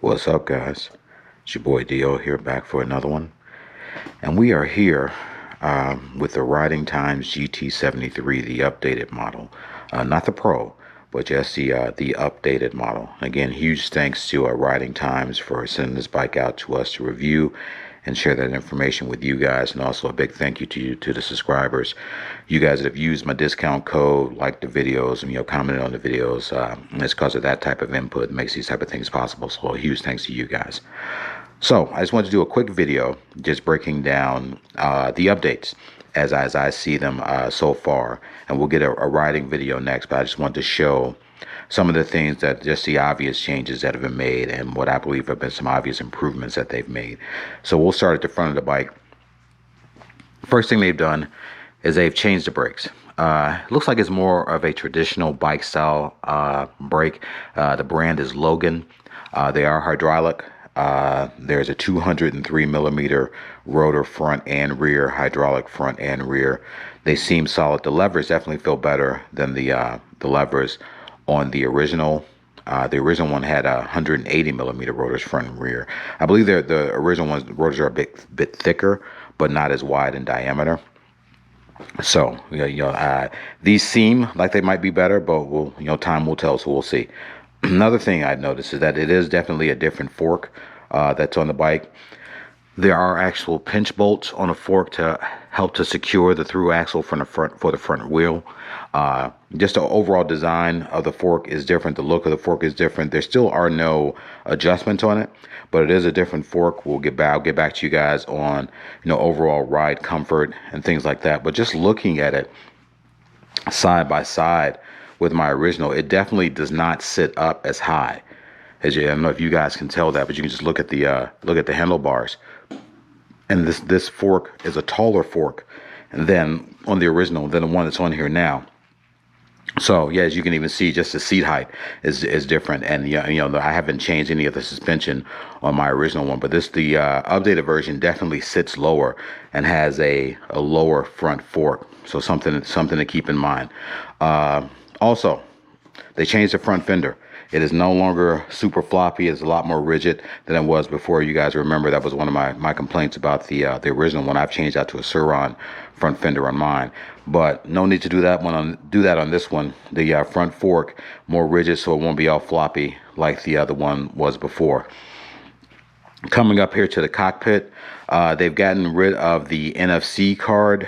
What's up, guys? It's your boy Dio here, back for another one. And we are here with the Riding Times GT73, the updated model. Not the Pro, but just the updated model. Again, huge thanks to Riding Times for sending this bike out to us to review and share that information with you guys. And also a big thank you to the subscribers. You guys that have used my discount code, liked the videos, and commented on the videos. It's because of that type of input that makes these type of things possible. So a huge thanks to you guys. So I just wanted to do a quick video just breaking down the updates as I see them so far. And we'll get a riding video next, but I just wanted to show some of the things that just the obvious changes that have been made and what I believe have been some obvious improvements that they've made. So we'll start at the front of the bike. First thing they've done is they've changed the brakes. Looks like it's more of a traditional bike style brake. The brand is Logan. They are hydraulic. There's a 203 millimeter rotor front and rear, hydraulic front and rear. They seem solid. The levers definitely feel better than the levers on the original. The original one had 180 millimeter rotors front and rear. I believe the original one's rotors are a bit thicker, but not as wide in diameter. So these seem like they might be better, but time will tell. So we'll see. Another thing I've noticed is that it is definitely a different fork that's on the bike. There are actual pinch bolts on a fork to help to secure the through axle from the front for the front wheel. Just the overall design of the fork is different. The look of the fork is different. There still are no adjustments on it, but it is a different fork. I'll get back to you guys on overall ride comfort and things like that. But just looking at it side by side with my original, it definitely does not sit up as high as I don't know if you guys can tell that, but you can just look at the handlebars. And this fork is a taller fork than on the original, than the one that's on here now. So yeah, as you can even see, just the seat height is different, and I haven't changed any of the suspension on my original one, but the updated version definitely sits lower and has a lower front fork. So something to keep in mind. Also, they changed the front fender. It is no longer super floppy. It's a lot more rigid than it was before. You guys remember that was one of my complaints about the original one. I've changed out to a Sur-Ron front fender on mine, but no need to do that on this one. The front fork more rigid, so it won't be all floppy like the other one was before. Coming up here to the cockpit, they've gotten rid of the NFC card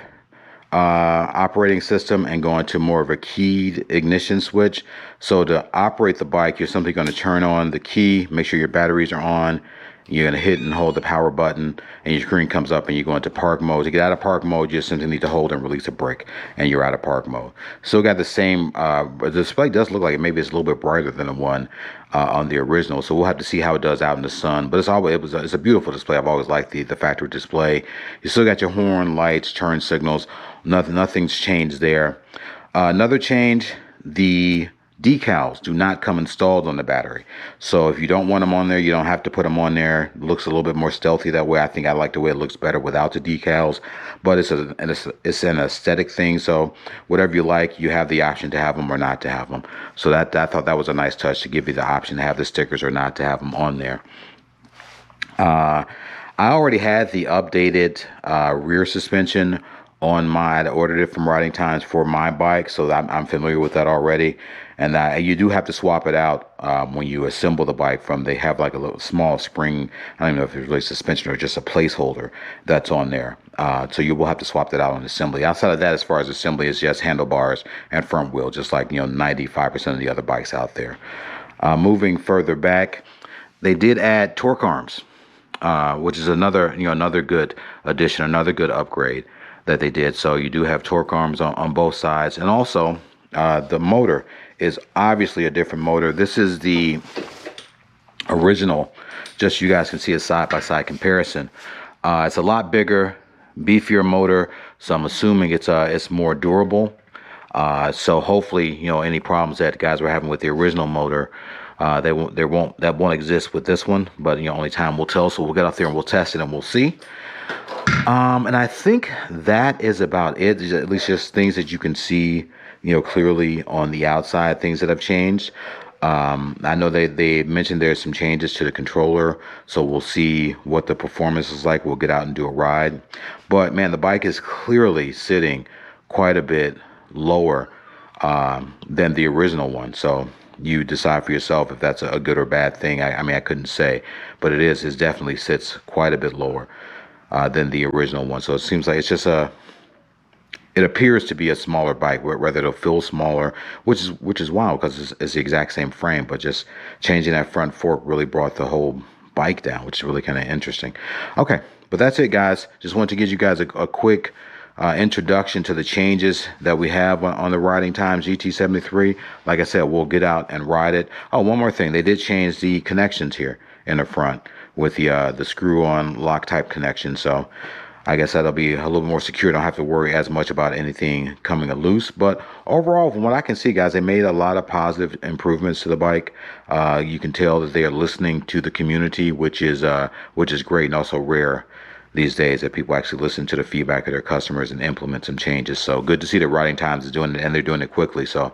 operating system and going to more of a keyed ignition switch. So to operate the bike, you're simply going to turn on the key, make sure your batteries are on. You're going to hit and hold the power button, and your screen comes up and you go into park mode. To get out of park mode, you just simply need to hold and release a brake, and you're out of park mode. Still got the same, the display does look like maybe it's a little bit brighter than the one on the original. So we'll have to see how it does out in the sun. But it's a beautiful display. I've always liked the factory display. You still got your horn, lights, turn signals. Nothing's changed there. Another change, the decals do not come installed on the battery. So if you don't want them on there, you don't have to put them on there. It looks a little bit more stealthy that way. I think I like the way it looks better without the decals, but it's an aesthetic thing. So whatever you like, you have the option to have them or not to have them. So I thought that was a nice touch to give you the option to have the stickers or not to have them on there. I already had the updated rear suspension on mine. I ordered it from Riding Times for my bike, so I'm familiar with that already. And you do have to swap it out when you assemble the bike they have like a little small spring. I don't even know if it's really suspension or just a placeholder that's on there. So you will have to swap that out on assembly. Outside of that, as far as assembly, it's just handlebars and front wheel, just like 95% of the other bikes out there. Moving further back, they did add torque arms, which is another good addition, another good upgrade that they did. So you do have torque arms on both sides, and also the motor is obviously a different motor. This is the original, just so you guys can see a side-by-side comparison. It's a lot bigger, beefier motor, so I'm assuming it's more durable. So hopefully, any problems that guys were having with the original motor, that won't exist with this one. But only time will tell. So we'll get out there and we'll test it and we'll see. And I think that is about it. At least just things that you can see, clearly on the outside, things that have changed. I know they mentioned there's some changes to the controller, so we'll see what the performance is like. We'll get out and do a ride. But man, the bike is clearly sitting quite a bit lower than the original one. So you decide for yourself if that's a good or bad thing. I mean, I couldn't say, but it definitely sits quite a bit lower than the original one. So it seems like it's just it appears to be a smaller bike, whether it'll feel smaller, which is wild because it's the exact same frame, but just changing that front fork really brought the whole bike down, which is really kind of interesting. Okay, but that's it, guys. Just wanted to give you guys a quick introduction to the changes that we have on the Riding Times GT73. Like I said, we'll get out and ride it. Oh, one more thing. They did change the connections here in the front with the screw-on Loctite connection. So I guess that'll be a little more secure. Don't have to worry as much about anything coming loose. But overall, from what I can see, guys, they made a lot of positive improvements to the bike. You can tell that they are listening to the community, which is great and also rare these days that people actually listen to the feedback of their customers and implement some changes. So good to see that Riding Times is doing it, and they're doing it quickly. So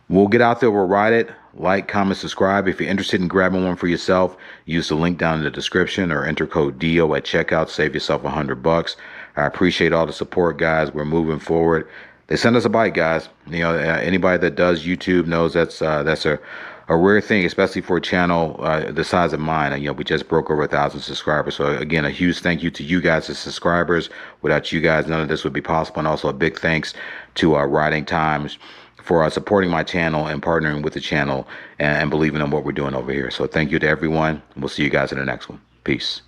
we'll get out there, we'll ride it. Like, comment, subscribe. If you're interested in grabbing one for yourself, use the link down in the description or enter code DO at checkout. Save yourself $100. I appreciate all the support, guys. We're moving forward. They send us a bike, guys. You know, anybody that does YouTube knows that's a rare thing, especially for a channel the size of mine. And, you know, we just broke over 1,000 subscribers. So again, a huge thank you to you guys, the subscribers. Without you guys, none of this would be possible. And also a big thanks to Riding Times for supporting my channel and partnering with the channel and believing in what we're doing over here. So thank you to everyone. We'll see you guys in the next one. Peace.